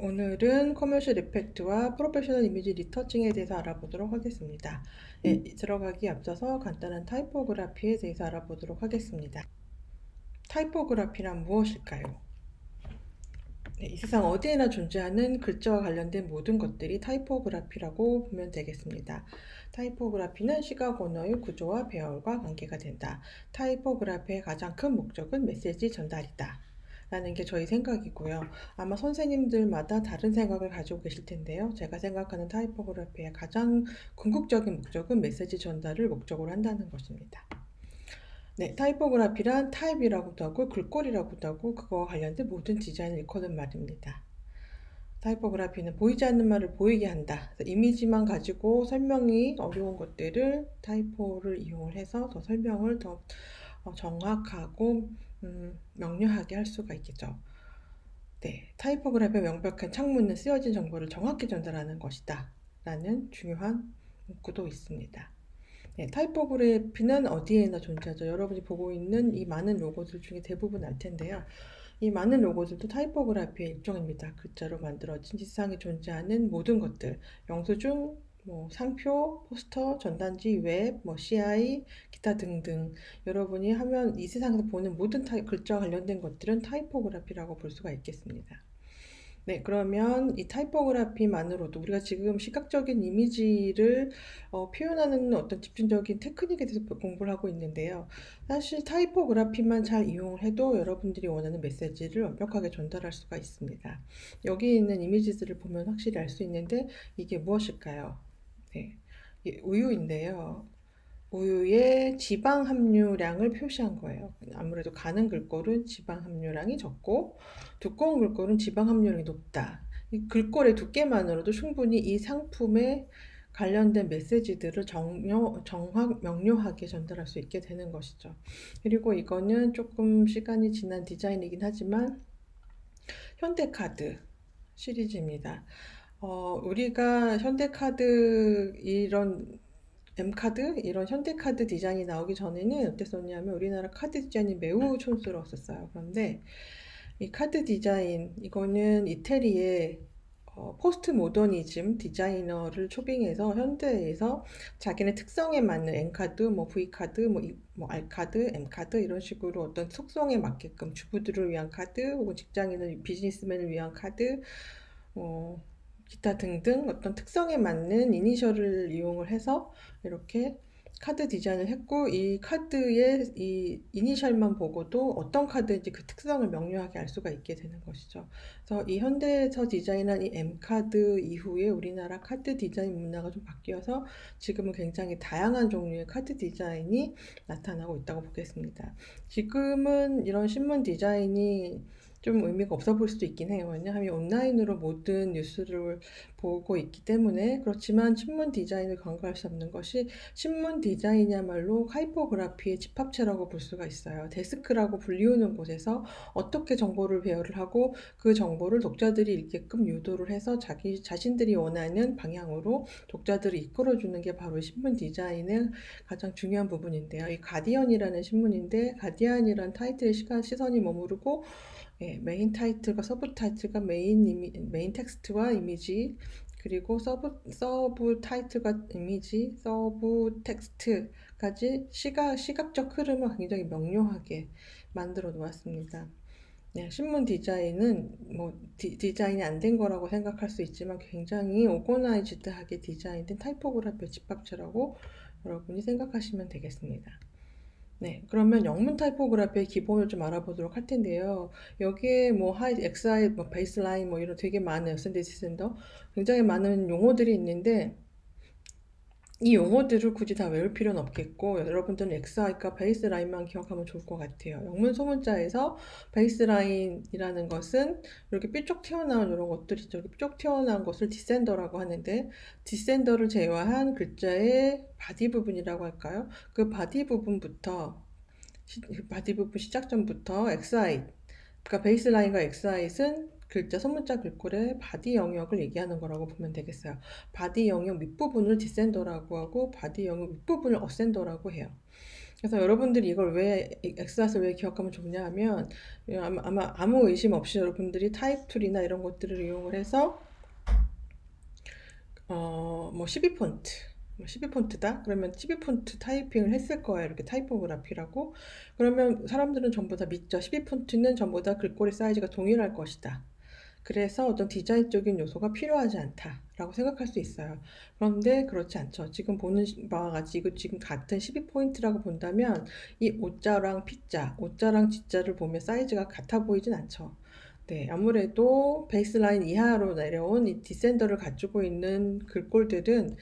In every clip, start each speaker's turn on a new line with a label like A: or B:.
A: 오늘은 커머셜 이펙트와 프로페셔널 이미지 리터칭에 대해서 알아보도록 하겠습니다. 들어가기 앞서서 간단한 타이포그라피에 대해서 알아보도록 하겠습니다. 타이포그라피란 무엇일까요? 이 세상 어디에나 존재하는 글자와 관련된 모든 것들이 타이포그라피라고 보면 되겠습니다. 타이포그라피는 시각 언어의 구조와 배열과 관계가 된다. 타이포그라피의 가장 큰 목적은 메시지 전달이다. 라는 게 저희 생각이고요. 아마 선생님들마다 다른 생각을 가지고 계실 텐데요. 제가 생각하는 타이포그래피의 가장 궁극적인 목적은 메시지 전달을 목적으로 한다는 것입니다. 네, 타이포그래피란 타입이라고도 하고 글꼴이라고도 하고 그거와 관련된 모든 디자인을 일컫는 말입니다. 타이포그래피는 보이지 않는 말을 보이게 한다. 이미지만 가지고 설명이 어려운 것들을 타이포를 이용을 해서 더 설명을 더 정확하고 명료하게 할 수가 있겠죠. 네, 타이포그래피의 명백한 창문은 쓰여진 정보를 정확히 전달하는 것이다. 라는 중요한 문구도 있습니다. 네, 타이포그래피는 어디에나 존재하죠. 여러분이 보고 있는 이 많은 로고들 중에 대부분 알 텐데요. 이 많은 로고들도 타이포그래피의 일종입니다. 글자로 만들어진 세상에 존재하는 모든 것들, 영수증, 상표, 포스터, 전단지, 웹, CI, 기타 등등 여러분이 하면 이 세상에서 보는 모든 글자와 관련된 것들은 타이포그래피라고 볼 수가 있겠습니다. 네, 그러면 이 타이포그래피만으로도 우리가 지금 시각적인 이미지를 표현하는 어떤 집중적인 테크닉에 대해서 공부를 하고 있는데요. 사실 타이포그래피만 잘 이용을 해도 여러분들이 원하는 메시지를 완벽하게 전달할 수가 있습니다. 여기 있는 이미지들을 보면 확실히 알 수 있는데 이게 무엇일까요? 네, 이게 우유인데요. 우유의 지방 함유량을 표시한 거예요. 아무래도 가는 글꼴은 지방 함유량이 적고 두꺼운 글꼴은 지방 함유량이 높다. 이 글꼴의 두께만으로도 충분히 이 상품에 관련된 메시지들을 명료하게 전달할 수 있게 되는 것이죠. 그리고 이거는 조금 시간이 지난 디자인이긴 하지만 현대카드 시리즈입니다. 우리가 현대카드 M카드 이런 현대카드 디자인이 나오기 전에는 어땠었냐면 우리나라 카드 디자인이 매우 촌스러웠었어요. 그런데 이 카드 디자인 이거는 이태리의 포스트 모더니즘 디자이너를 초빙해서 현대에서 자기네 특성에 맞는 N카드, V카드, R카드, M카드 이런 식으로 어떤 속성에 맞게끔 주부들을 위한 카드 혹은 직장인을 비즈니스맨을 위한 카드 기타 등등 어떤 특성에 맞는 이니셜을 이용을 해서 이렇게 카드 디자인을 했고 이 카드의 이 이니셜만 보고도 어떤 카드인지 그 특성을 명료하게 알 수가 있게 되는 것이죠. 그래서 이 현대에서 디자인한 이 M카드 이후에 우리나라 카드 디자인 문화가 좀 바뀌어서 지금은 굉장히 다양한 종류의 카드 디자인이 나타나고 있다고 보겠습니다. 지금은 이런 신문 디자인이 좀 의미가 없어 보일 수도 있긴 해요. 왜냐하면 온라인으로 모든 뉴스를 보고 있기 때문에 그렇지만 신문 디자인을 간과할 수 없는 것이 신문 디자인이야말로 타이포그래피의 집합체라고 볼 수가 있어요. 데스크라고 불리우는 곳에서 어떻게 정보를 배열을 하고 그 정보를 독자들이 읽게끔 유도를 해서 자신들이 원하는 방향으로 독자들을 이끌어주는 게 바로 신문 디자인의 가장 중요한 부분인데요. 이 가디언이라는 신문인데 가디언이라는 타이틀에 시선이 머무르고 메인 타이틀과 서브 타이틀과 메인 텍스트와 이미지 그리고 서브 타이틀과 이미지, 서브 텍스트까지 시각적 흐름을 굉장히 명료하게 만들어 놓았습니다. 네, 신문 디자인은 디자인이 안 된 거라고 생각할 수 있지만 굉장히 오거나이즈드하게 디자인된 타이포그래피 집합체라고 여러분이 생각하시면 되겠습니다. 네, 그러면 영문 타이포그래피의 기본을 좀 알아보도록 할 텐데요. 여기에 XI, 베이스라인 이런 되게 많은 샌더 굉장히 많은 용어들이 있는데 이 용어들을 굳이 다 외울 필요는 없겠고 여러분들은 XI과 베이스라인만 기억하면 좋을 것 같아요. 영문 소문자에서 베이스라인이라는 것은 이렇게 삐쭉 튀어나온 이런 것들이죠. 이렇게 삐쭉 튀어나온 것을 디센더라고 하는데 디센더를 제외한 글자의 바디 부분이라고 할까요? 그 바디 부분부터 바디 부분 시작점부터 XI 그러니까 베이스라인과 XI는 글자 소문자 글꼴의 바디 영역을 얘기하는 거라고 보면 되겠어요. 바디 영역 밑부분을 디센더라고 하고 바디 영역 윗부분을 어센더라고 해요. 그래서 여러분들이 이걸 왜 엑스핫을 왜 기억하면 좋냐 하면 아마 아무 의심 없이 여러분들이 타입 툴이나 이런 것들을 이용을 해서 뭐 12폰트, 12폰트다? 그러면 12폰트 타이핑을 했을 거예요. 이렇게 타이포그라피라고. 그러면 사람들은 전부 다 믿죠. 12폰트는 전부 다 글꼴의 사이즈가 동일할 것이다. 그래서 어떤 디자인적인 요소가 필요하지 않다라고 생각할 수 있어요. 그런데 그렇지 않죠. 지금 보는 바와 같이 이거 지금 같은 12포인트라고 본다면 이 O자랑 P자, O자랑 G자를 보면 사이즈가 같아 보이진 않죠. 네, 아무래도 베이스라인 이하로 내려온 이 디센더를 가지고 있는 글꼴들은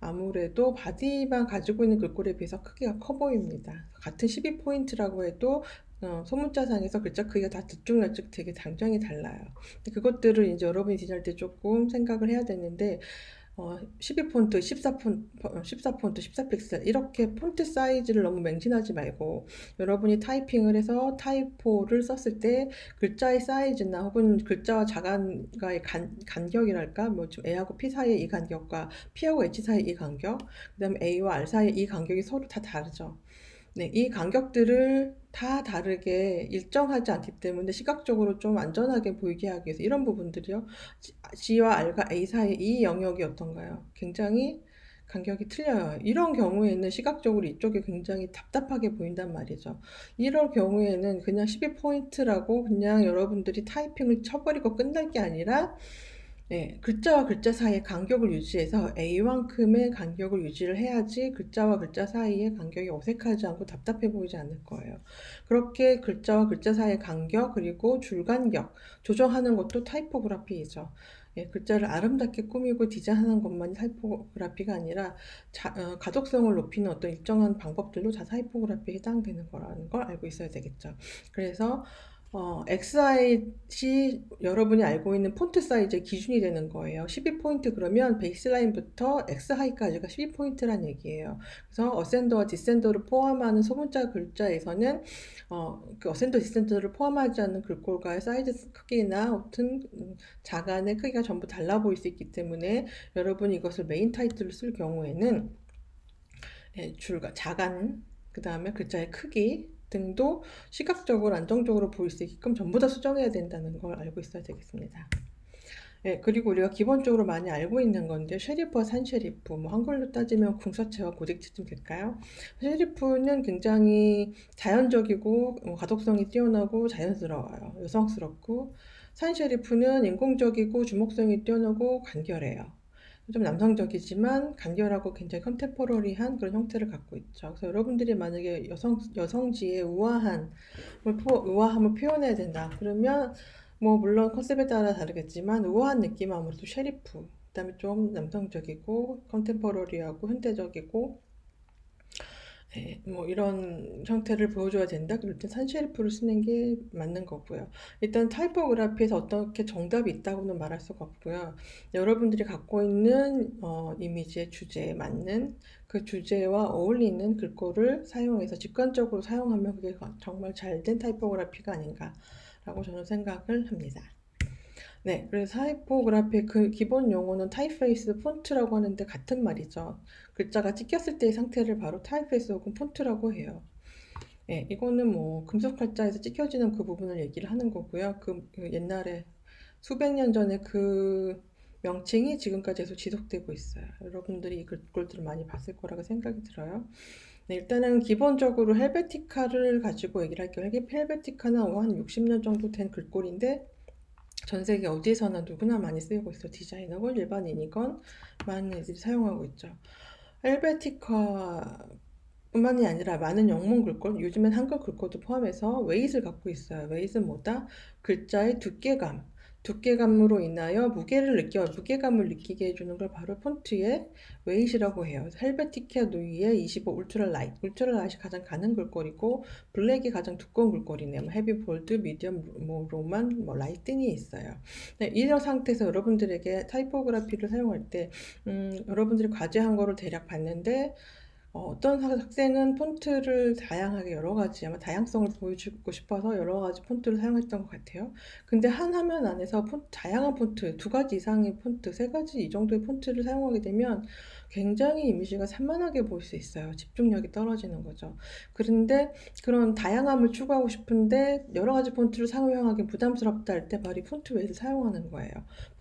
A: 아무래도 바디만 가지고 있는 글꼴에 비해서 크기가 커 보입니다. 같은 12포인트라고 해도 소문자상에서 글자 크기가 다 들쭉날쭉 되게 당장이 달라요. 그것들을 이제 여러분이 디자인할 때 조금 생각을 해야 되는데 12폰트, 14폰트, 14픽셀 이렇게 폰트 사이즈를 너무 맹신하지 말고 여러분이 타이핑을 해서 타이포를 썼을 때 글자의 사이즈나 혹은 글자와 자간과의 간격이랄까 뭐 좀 A하고 P 사이의 이 간격과 P하고 H 사이의 이 간격 그 다음에 A와 R 사이의 이 간격이 서로 다 다르죠. 네, 이 간격들을 다 다르게 일정하지 않기 때문에 시각적으로 좀 안전하게 보이게 하기 위해서 이런 부분들이요. G와 R과 A 사이 이 영역이 어떤가요? 굉장히 간격이 틀려요. 이런 경우에는 시각적으로 이쪽이 굉장히 답답하게 보인단 말이죠. 이런 경우에는 그냥 12포인트라고 그냥 여러분들이 타이핑을 쳐버리고 끝날 게 아니라 네, 글자와 글자 사이의 간격을 유지해서 A만큼의 간격을 유지를 해야지 글자와 글자 사이의 간격이 어색하지 않고 답답해 보이지 않을 거예요. 그렇게 글자와 글자 사이의 간격 그리고 줄 간격 조정하는 것도 타이포그라피이죠. 예, 글자를 아름답게 꾸미고 디자인하는 것만이 타이포그라피가 아니라 가독성을 높이는 어떤 일정한 방법들도 다 타이포그라피에 해당되는 거라는 걸 알고 있어야 되겠죠. 그래서 XI이 여러분이 알고 있는 폰트 사이즈의 기준이 되는 거예요. 12포인트 그러면 베이스라인부터 X하이까지가 12포인트란 얘기예요. 그래서 어센더와 디센더를 포함하는 소문자 글자에서는 그 어센더 디센더를 포함하지 않는 글꼴과의 사이즈 크기나 어떤 자간의 크기가 전부 달라 보일 수 있기 때문에 여러분이 이것을 메인 타이틀로 쓸 경우에는 줄과 자간, 그 다음에 글자의 크기 등도 시각적으로 안정적으로 보일 수 있게끔 전부 다 수정해야 된다는 걸 알고 있어야 되겠습니다. 네, 그리고 우리가 기본적으로 많이 알고 있는 건데 쉐리프와 산쉐리프, 뭐 한글로 따지면 궁서체와 고딕체쯤 될까요? 쉐리프는 굉장히 자연적이고 가독성이 뛰어나고 자연스러워요. 여성스럽고 산쉐리프는 인공적이고 주목성이 뛰어나고 간결해요. 좀 남성적이지만 간결하고 굉장히 컨템포러리한 그런 형태를 갖고 있죠. 그래서 여러분들이 만약에 여성지의 우아함을 표현해야 된다. 그러면 뭐 물론 컨셉에 따라 다르겠지만 우아한 느낌은 아무래도 쉐리프. 그다음에 좀 남성적이고 컨템포러리하고 현대적이고 뭐 이런 형태를 보여줘야 된다. 그럴 때 산쉐리프를 쓰는 게 맞는 거고요. 일단 타이포그래피에서 어떻게 정답이 있다고는 말할 수가 없고요. 여러분들이 갖고 있는 이미지의 주제에 맞는 그 주제와 어울리는 글꼴을 사용해서 직관적으로 사용하면 그게 정말 잘된 타이포그래피가 아닌가라고 저는 생각을 합니다. 네, 그래서 타이포그래피의 그 기본 용어는 타이프페이스 폰트라고 하는데 같은 말이죠. 글자가 찍혔을 때의 상태를 바로 타이프페이스 혹은 폰트라고 해요. 예, 이거는 뭐 금속 활자에서 찍혀지는 그 부분을 얘기를 하는 거고요. 그 옛날에 수백 년 전에 그 명칭이 지금까지 계속 지속되고 있어요. 여러분들이 이 글꼴들을 많이 봤을 거라고 생각이 들어요. 네, 일단은 기본적으로 헬베티카를 가지고 얘기를 할게요. 헬베티카는 한 60년 정도 된 글꼴인데 전 세계 어디에서나 누구나 많이 쓰이고 있어. 디자이너건 일반인이건 많은 애들이 사용하고 있죠. 헬베티카 뿐만이 아니라 많은 영문 글꼴, 요즘엔 한글 글꼴도 포함해서 웨이트를 갖고 있어요. 웨이트는 뭐다? 글자의 두께감으로 인하여 무게감을 느끼게 해주는 걸 바로 폰트의 웨이트라고 해요. 헬베티카 누이의 25 울트라라이트이 가장 가는 글꼴이고 블랙이 가장 두꺼운 글꼴이네요. 뭐 헤비 볼드, 미디엄, 뭐 로만, 뭐 라이트닝이 있어요. 네, 이런 상태에서 여러분들에게 타이포그래피를 사용할 때 여러분들이 과제한 거를 대략 봤는데 어떤 학생은 폰트를 다양하게 여러 가지 아마 다양성을 보여주고 싶어서 여러 가지 폰트를 사용했던 것 같아요. 근데 한 화면 안에서 다양한 폰트, 두 가지 이상의 폰트, 세 가지 이 정도의 폰트를 사용하게 되면 굉장히 이미지가 산만하게 보일 수 있어요. 집중력이 떨어지는 거죠. 그런데 그런 다양함을 추구하고 싶은데 여러 가지 폰트를 사용하기 부담스럽다 할 때 바로 이 폰트 웨이트를 사용하는 거예요.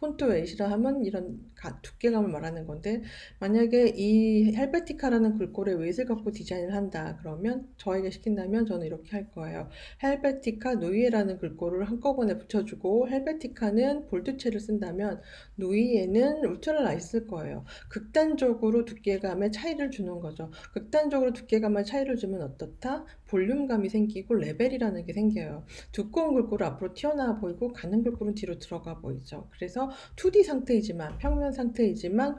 A: 폰트 웨이트라 하면 이런 두께감을 말하는 건데 만약에 이 헬베티카라는 글꼴의 웨이트를 갖고 디자인을 한다 그러면 저에게 시킨다면 저는 이렇게 할 거예요. 헬베티카 누이에라는 글꼴을 한꺼번에 붙여주고 헬베티카는 볼드체를 쓴다면 누이에는 울트라라이트 쓸 거예요. 극단적으로 두께감에 차이를 주는 거죠. 극단적으로 두께감에 차이를 주면 어떻다? 볼륨감이 생기고 레벨이라는 게 생겨요. 두꺼운 글꼴은 앞으로 튀어나와 보이고 가는 글꼴은 뒤로 들어가 보이죠. 그래서 2D 상태이지만 평면 상태이지만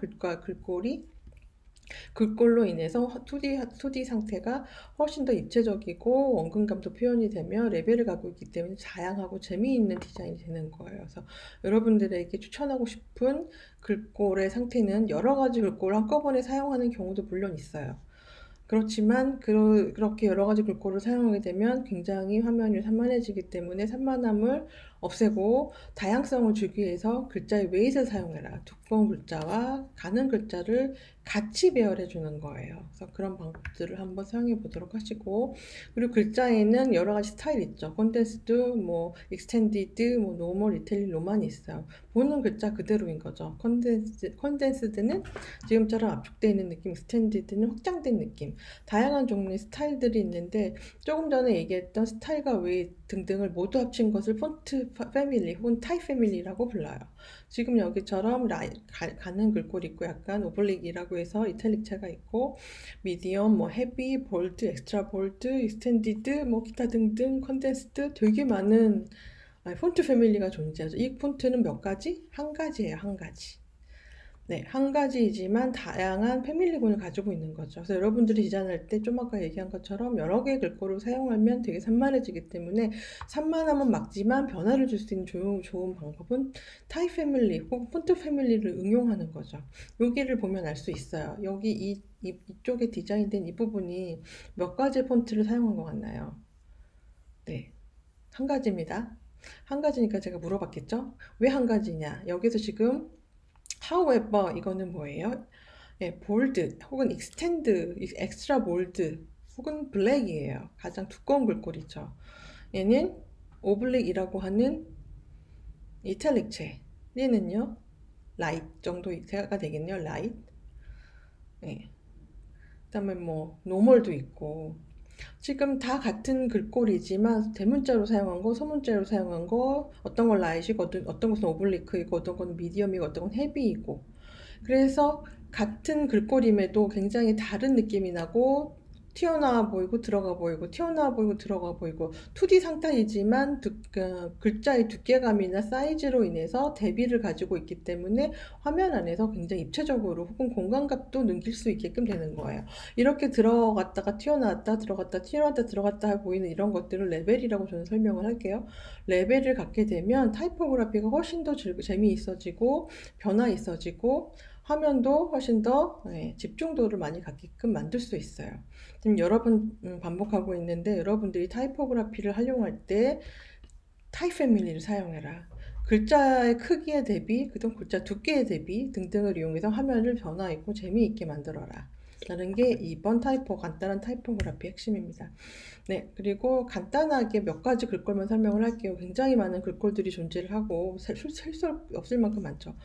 A: 글꼴로 인해서 2D 상태가 훨씬 더 입체적이고 원근감도 표현이 되며 레벨을 갖고 있기 때문에 다양하고 재미있는 디자인이 되는 거예요. 그래서 여러분들에게 추천하고 싶은 글꼴의 상태는 여러 가지 글꼴을 한꺼번에 사용하는 경우도 물론 있어요. 그렇지만 그렇게 여러 가지 글꼴을 사용하게 되면 굉장히 화면이 산만해지기 때문에 산만함을 없애고 다양성을 주기 위해서 글자의 웨이트를 사용해라. 두꺼운 글자와 가는 글자를 같이 배열해 주는 거예요. 그래서 그런 방법들을 한번 사용해 보도록 하시고, 그리고 글자에는 여러 가지 스타일 있죠. 컨덴스드, 뭐 익스텐디드, 뭐 노멀, 이탈리, 로만이 있어요. 보는 글자 그대로인 거죠. 컨덴스드는 지금처럼 압축되어 있는 느낌, 익스텐디드는 확장된 느낌. 다양한 종류의 스타일들이 있는데 조금 전에 얘기했던 스타일과 웨이 등등을 모두 합친 것을 폰트 패밀리 혹은 타입 패밀리라고 불러요. 지금 여기처럼 가는 글꼴이 있고 약간 오블릭이라고 해서 이탈릭체가 있고 미디엄, 뭐 헤비, 볼드, 엑스트라 볼드, 익스텐디드, 뭐 기타 등등 컨덴스드 되게 많은 폰트 패밀리가 존재하죠. 이 폰트는 몇 가지? 한 가지예요, 한 가지. 네, 한 가지이지만 다양한 패밀리군을 가지고 있는 거죠. 그래서 여러분들이 디자인할 때 좀 아까 얘기한 것처럼 여러 개의 글꼴을 사용하면 되게 산만해지기 때문에 산만함은 막지만 변화를 줄 수 있는 좋은 방법은 타입 패밀리 혹은 폰트 패밀리를 응용하는 거죠. 여기를 보면 알 수 있어요. 여기 이쪽에 디자인된 이 부분이 몇 가지 폰트를 사용한 것 같나요? 네, 한 가지입니다. 한 가지니까 제가 물어봤겠죠? 왜 한 가지냐? 여기서 지금 however 이거는 뭐예요? 예, 볼드 혹은 익스텐드, 엑스트라 볼드 혹은 블랙이에요. 가장 두꺼운 글꼴이죠. 얘는 오블릭이라고 하는 이탈릭체. 얘는요, 라이트 정도가 되겠네요. 라이트. 예. 그다음에 뭐 노멀도 있고 지금 다 같은 글꼴이지만 대문자로 사용한 거, 소문자로 사용한 거, 어떤 건 라이트이고 어떤 것은 오블리크이고 어떤 건 미디엄이고 어떤 건 헤비이고 그래서 같은 글꼴임에도 굉장히 다른 느낌이 나고 튀어나와 보이고 들어가 보이고 튀어나와 보이고 들어가 보이고 2D 상태이지만 글자의 두께감이나 사이즈로 인해서 대비를 가지고 있기 때문에 화면 안에서 굉장히 입체적으로 혹은 공간감도 느낄 수 있게끔 되는 거예요. 이렇게 들어갔다가 튀어나왔다 들어갔다 튀어나왔다 들어갔다 보이는 이런 것들을 레벨이라고 저는 설명을 할게요. 레벨을 갖게 되면 타이포그래피가 훨씬 더 재미있어지고 변화 있어지고 화면도 훨씬 더 집중도를 많이 갖게끔 만들 수 있어요. 지금 여러 번 반복하고 있는데 여러분들이 타이포그래피를 활용할 때 타입 패밀리를 사용해라. 글자의 크기에 대비, 그다음 글자 두께에 대비 등등을 이용해서 화면을 변화 있고 재미있게 만들어라. 라는 게 이번 간단한 타이포그래피 핵심입니다. 네, 그리고 간단하게 몇 가지 글꼴만 설명을 할게요. 굉장히 많은 글꼴들이 존재를 하고 셀 수 없을 만큼 많죠.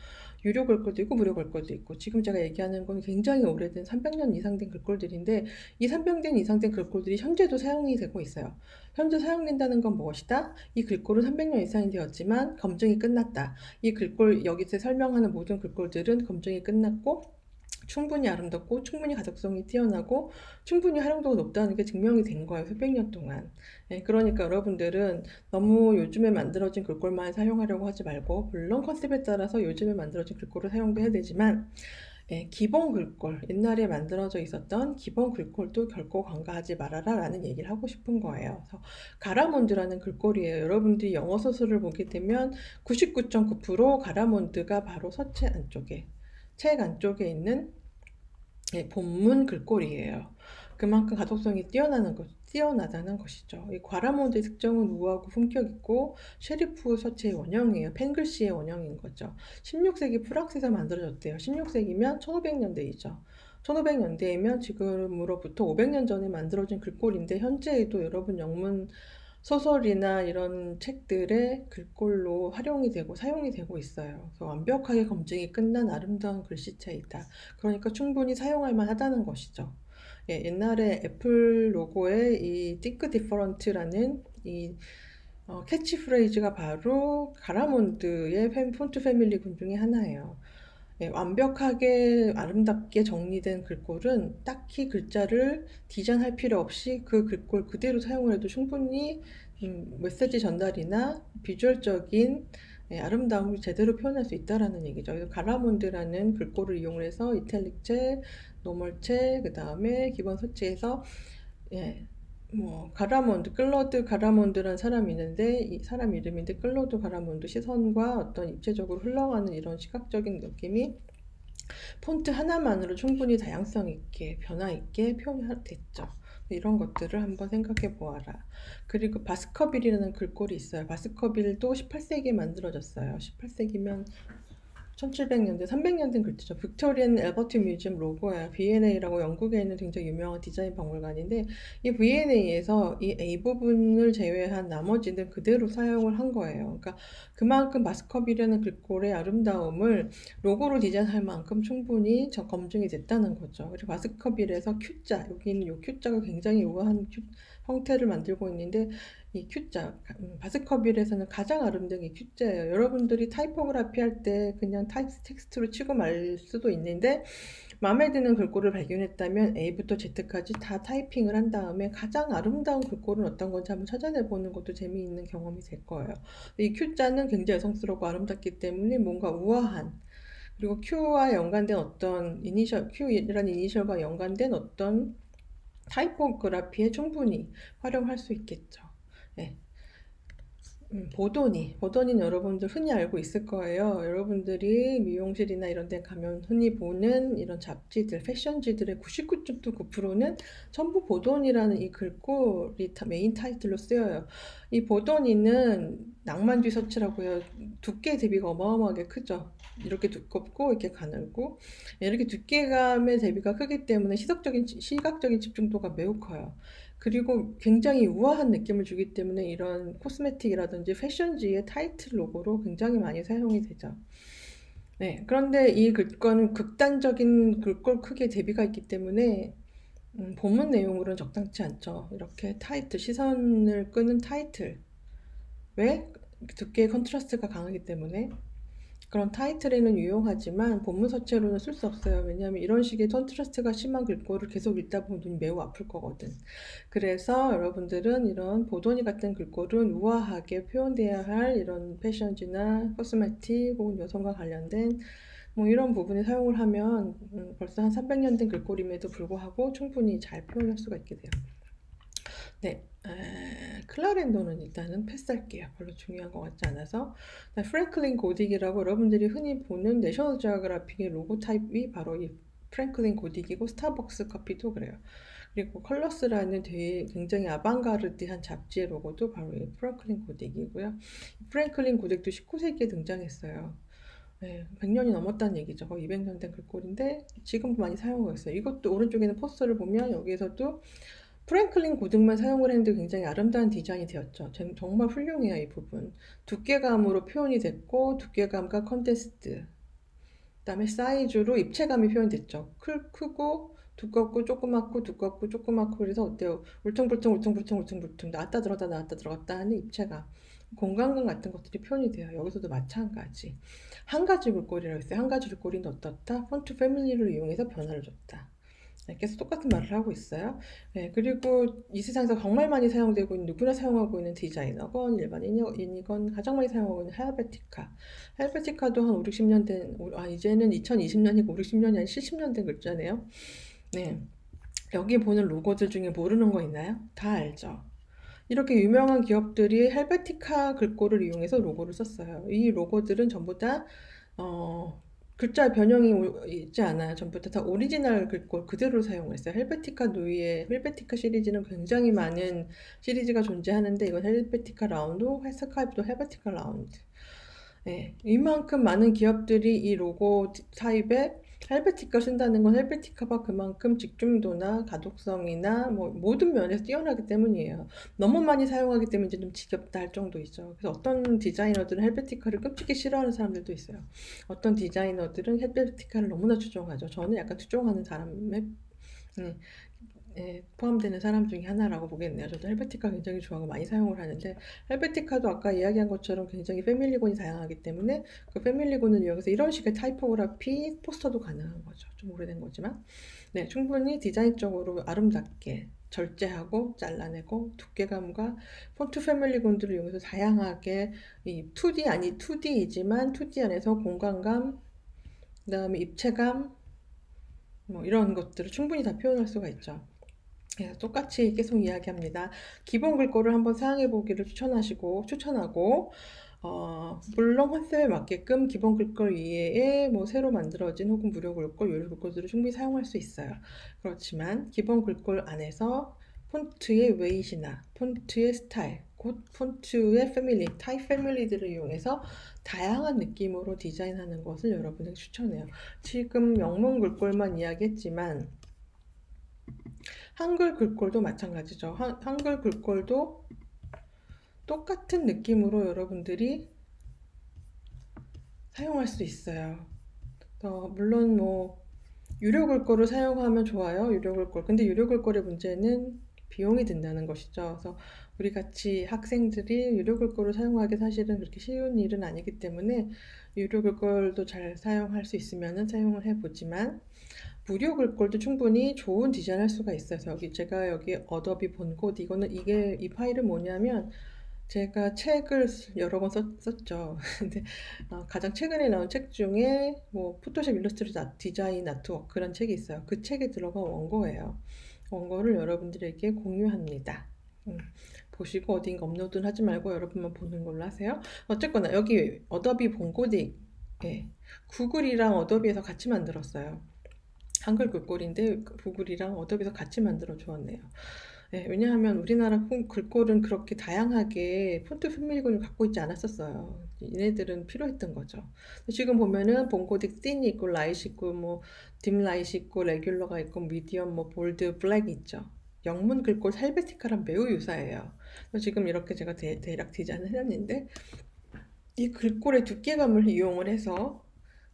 A: 유료 글꼴도 있고 무료 글꼴도 있고 지금 제가 얘기하는 건 굉장히 오래된 300년 이상 된 글꼴들인데 이 300년 이상 된 글꼴들이 현재도 사용이 되고 있어요. 현재 사용된다는 건 무엇이다? 이 글꼴은 300년 이상이 되었지만 검증이 끝났다. 이 글꼴 여기서 설명하는 모든 글꼴들은 검증이 끝났고 충분히 아름답고 충분히 가독성이 뛰어나고 충분히 활용도가 높다는 게 증명이 된 거예요. 수백 년 동안. 네, 그러니까 여러분들은 너무 요즘에 만들어진 글꼴만 사용하려고 하지 말고 물론 컨셉에 따라서 요즘에 만들어진 글꼴을 사용도 해야 되지만 기본 글꼴, 옛날에 만들어져 있었던 기본 글꼴도 결코 간과하지 말아라 라는 얘기를 하고 싶은 거예요. 그래서 가라몬드라는 글꼴이에요. 여러분들이 영어 소설을 보게 되면 99.9% 가라몬드가 바로 서체 안쪽에, 책 안쪽에 있는 예, 본문 글꼴이에요. 그만큼 가독성이 뛰어나다는 것이죠. 이 과라몬드의 특징은 우아하고 품격 있고 쉐리프 서체의 원형이에요. 펜글시의 원형인 거죠. 16세기 프랑스에서 만들어졌대요. 16세기면 1500년대이죠. 1500년대이면 지금으로부터 500년 전에 만들어진 글꼴인데 현재에도 여러분 영문 소설이나 이런 책들의 글꼴로 활용이 되고 사용이 되고 있어요. 그래서 완벽하게 검증이 끝난 아름다운 글씨체이다. 그러니까 충분히 사용할 만하다는 것이죠. 예, 옛날에 애플 로고에 이 Think Different라는 이 캐치프레이즈가 바로 가라몬드의 폰트 패밀리 군 중에 하나예요. 예, 완벽하게 아름답게 정리된 글꼴은 딱히 글자를 디자인할 필요 없이 그 글꼴 그대로 사용을 해도 충분히 메시지 전달이나 비주얼적인 예, 아름다움을 제대로 표현할 수 있다라는 얘기죠. 그래서 가라몬드라는 글꼴을 이용해서 이탈릭체, 노멀체, 그 다음에 기본 서체에서 예, 뭐 가라몬드, 클로드 가라몬드라는 사람이 있는데 이 사람 이름인데 클로드 가라몬드 시선과 어떤 입체적으로 흘러가는 이런 시각적인 느낌이 폰트 하나만으로 충분히 다양성 있게 변화 있게 표현됐죠. 이런 것들을 한번 생각해 보아라. 그리고 바스커빌이라는 글꼴이 있어요. 바스커빌도 18세기에 만들어졌어요. 18세기면 1700년대, 300년 된 글자죠. 빅토리안 엘버트 뮤지엄 로고야. V&A라고 영국에 있는 굉장히 유명한 디자인 박물관인데 이 V&A에서 이 A 부분을 제외한 나머지는 그대로 사용을 한 거예요. 그러니까 그만큼 바스커빌이라는 글꼴의 아름다움을 로고로 디자인할 만큼 충분히 검증이 됐다는 거죠. 그리고 바스커빌에서 Q자, 여기 있는 이 Q자가 굉장히 우아한 형태를 만들고 있는데 이 Q자, 바스커빌에서는 가장 아름다운 게 Q자예요. 여러분들이 타이포그라피 할 때 그냥 텍스트로 치고 말 수도 있는데 마음에 드는 글꼴을 발견했다면 A부터 Z까지 다 타이핑을 한 다음에 가장 아름다운 글꼴은 어떤 건지 한번 찾아내보는 것도 재미있는 경험이 될 거예요. 이 Q자는 굉장히 여성스럽고 아름답기 때문에 뭔가 우아한 그리고 Q와 연관된 어떤 Q라는 이니셜과 연관된 어떤 타이포그라피에 충분히 활용할 수 있겠죠. 네. 보도니는 여러분들 흔히 알고 있을 거예요. 여러분들이 미용실이나 이런 데 가면 흔히 보는 이런 잡지들, 패션지들의 99.9%는 전부 보도니라는 이 글꼴이 메인 타이틀로 쓰여요. 이 보도니는 낭만주의 서체라고 해요. 두께 대비가 어마어마하게 크죠. 이렇게 두껍고 이렇게 가늘고 이렇게 두께감의 대비가 크기 때문에 시각적인 집중도가 매우 커요. 그리고 굉장히 우아한 느낌을 주기 때문에 이런 코스메틱이라든지 패션지의 타이틀 로고로 굉장히 많이 사용이 되죠. 네, 그런데 이 글꼴은 극단적인 글꼴 크기에 대비가 있기 때문에 본문 내용으로는 적당치 않죠. 이렇게 타이틀, 시선을 끄는 타이틀. 왜? 두께의 컨트라스트가 강하기 때문에 그런 타이틀에는 유용하지만 본문 서체로는 쓸 수 없어요. 왜냐하면 이런 식의 컨트라스트가 심한 글꼴을 계속 읽다 보면 눈이 매우 아플 거거든. 그래서 여러분들은 이런 보도니 같은 글꼴은 우아하게 표현돼야 할 이런 패션지나 코스메틱 혹은 여성과 관련된 뭐 이런 부분에 사용을 하면 벌써 한 300년 된 글꼴임에도 불구하고 충분히 잘 표현할 수가 있게 돼요. 네, 클라렌도는 일단은 패스할게요. 별로 중요한 것 같지 않아서. 프랭클린 고딕이라고 여러분들이 흔히 보는 내셔널 지오그래픽의 로고 타입이 바로 이 프랭클린 고딕이고 스타벅스 커피도 그래요. 그리고 컬러스라는 되게 굉장히 아방가르디한 잡지의 로고도 바로 이 프랭클린 고딕이고요. 프랭클린 고딕도 19세기에 등장했어요. 네, 100년이 넘었다는 얘기죠. 거의 200년 된 글꼴인데 지금도 많이 사용하고 있어요. 이것도 오른쪽에 있는 포스터를 보면 여기에서도 프랭클린 고등만 사용을 했는데 굉장히 아름다운 디자인이 되었죠. 정말 훌륭해요, 이 부분. 두께감으로 표현이 됐고, 두께감과 컨테스트. 그다음에 사이즈로 입체감이 표현됐죠. 크고, 두껍고, 조그맣고, 두껍고, 조그맣고, 그래서 어때요? 울퉁불퉁, 나왔다 들어갔다 하는 입체감. 공간감 같은 것들이 표현이 돼요. 여기서도 마찬가지. 한 가지 글꼴이라고 했어요. 한 가지 글꼴인데 어떻다? 폰트 패밀리를 이용해서 변화를 줬다. 계속 똑같은 말을 하고 있어요. 네, 그리고 이 세상에서 정말 많이 사용되고 있는 누구나 사용하고 있는 디자이너건 일반인이건 가장 많이 사용하고 있는 헬베티카. 헬베티카도 한 5, 60년 된, 이제는 2020년이고 5, 60년이 아니라 70년 된 글자네요. 네, 여기 보는 로고들 중에 모르는 거 있나요? 다 알죠. 이렇게 유명한 기업들이 헬베티카 글꼴을 이용해서 로고를 썼어요. 이 로고들은 전부 다 글자 변형이 있지 않아요. 전부 다 오리지널 글꼴 그대로 사용했어요. 헬베티카 누이의 헬베티카 시리즈는 굉장히 많은 시리즈가 존재하는데 이건 헬베티카 라운드, 스카이프도 헬베티카 라운드. 네, 이만큼 많은 기업들이 이 로고 타입에 헬베티카 쓴다는 건 헬베티카가 그만큼 집중도나 가독성이나 뭐 모든 면에서 뛰어나기 때문이에요. 너무 많이 사용하기 때문에 이제 좀 지겹다 할 정도이죠. 그래서 어떤 디자이너들은 헬베티카를 끔찍이 싫어하는 사람들도 있어요. 어떤 디자이너들은 헬베티카를 너무나 추종하죠. 저는 약간 추종하는 사람의 포함되는 사람 중에 하나라고 보겠네요. 저도 헬베티카 굉장히 좋아하고 많이 사용을 하는데 헬베티카도 아까 이야기한 것처럼 굉장히 패밀리곤이 다양하기 때문에 그 패밀리곤을 이용해서 이런 식의 타이포그라피 포스터도 가능한 거죠. 좀 오래된 거지만 네, 충분히 디자인적으로 아름답게 절제하고 잘라내고 두께감과 폰트 패밀리곤들을 이용해서 다양하게 이 2D 아니 2D이지만 2D 안에서 공간감, 그다음에 입체감 뭐 이런 것들을 충분히 다 표현할 수가 있죠. 예, 똑같이 계속 이야기합니다. 기본 글꼴을 한번 사용해 보기를 추천하고, 물론 컨셉에 맞게끔 기본 글꼴 이외에 뭐 새로 만들어진 혹은 무료 글꼴, 유료 글꼴들을 충분히 사용할 수 있어요. 그렇지만 기본 글꼴 안에서 폰트의 웨이트나 폰트의 스타일, 곧 폰트의 패밀리, 타입 패밀리들을 이용해서 다양한 느낌으로 디자인하는 것을 여러분에게 추천해요. 지금 영문 글꼴만 이야기했지만 한글 글꼴도 마찬가지죠. 한글 글꼴도 똑같은 느낌으로 여러분들이 사용할 수 있어요. 물론 뭐 유료 글꼴을 사용하면 좋아요. 유료 글꼴. 근데 유료 글꼴의 문제는 비용이 든다는 것이죠. 그래서 우리 같이 학생들이 유료 글꼴을 사용하기 사실은 그렇게 쉬운 일은 아니기 때문에 유료 글꼴도 잘 사용할 수 있으면 사용을 해보지만 무료 글꼴도 충분히 좋은 디자인 할 수가 있어요. 제가 여기 어도비 본곳 이게 이 파일은 뭐냐면 제가 책을 여러 번 썼죠. 근데 가장 최근에 나온 책 중에 뭐 포토샵 일러스트레이터 디자인 아트워크라는 책이 있어요. 그 책에 들어간 원고예요. 원고를 여러분들에게 공유합니다. 보시고 어딘가 업로드는 하지 말고 여러분만 보는 걸로 하세요. 어쨌거나 여기 어도비 본고딕 구글이랑 어도비에서 같이 만들었어요. 한글 글꼴인데 구글이랑 어도비에서 같이 만들어 주었네요. 네, 왜냐하면 우리나라 글꼴은 그렇게 다양하게 폰트 패밀리군을 갖고 있지 않았었어요. 얘네들은 필요했던 거죠. 지금 보면은 본코딕 틴이 있고 라이트 있고 뭐 딥라이트 있고 레귤러가 있고 미디엄 뭐 볼드 블랙 있죠. 영문 글꼴 헬베티카랑 매우 유사해요. 지금 이렇게 제가 대략 디자인을 해놨는데 이 글꼴의 두께감을 이용을 해서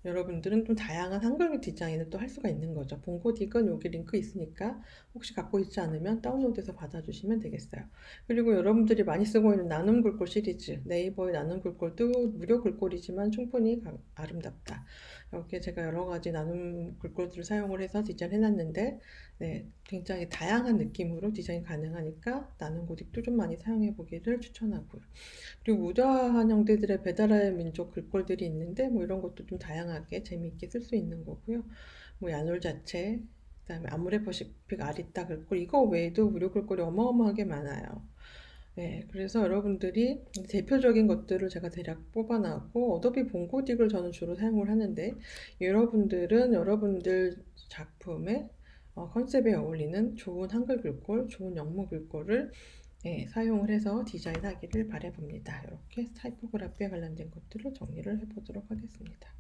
A: 여러분들은 좀 다양한 한글 디자인을 또 할 수가 있는 거죠. 본코딕은 여기 링크 있으니까 혹시 갖고 있지 않으면 다운로드해서 받아주시면 되겠어요. 그리고 여러분들이 많이 쓰고 있는 나눔 글꼴 시리즈, 네이버의 나눔 글꼴도 무료 글꼴이지만 충분히 아름답다. 이렇게 제가 여러 가지 나눔 글꼴들을 사용을 해서 디자인 해놨는데 네, 굉장히 다양한 느낌으로 디자인 가능하니까 나눔 고딕도 좀 많이 사용해 보기를 추천하고요. 그리고 우다한 형제들의 배달의 민족 글꼴들이 있는데 뭐 이런 것도 좀 다양하게 재미있게 쓸 수 있는 거고요. 뭐 야놀 자체, 그다음에 아모레퍼시픽 아리따 글꼴 이거 외에도 무료 글꼴이 어마어마하게 많아요. 네, 그래서 여러분들이 대표적인 것들을 제가 대략 뽑아놨고 어도비 본코딕을 저는 주로 사용을 하는데 여러분들은 여러분들 작품의 컨셉에 어울리는 좋은 한글 글꼴, 좋은 영문 글꼴을 사용을 해서 디자인하기를 바라봅니다. 이렇게 타이포그래피에 관련된 것들을 정리를 해보도록 하겠습니다.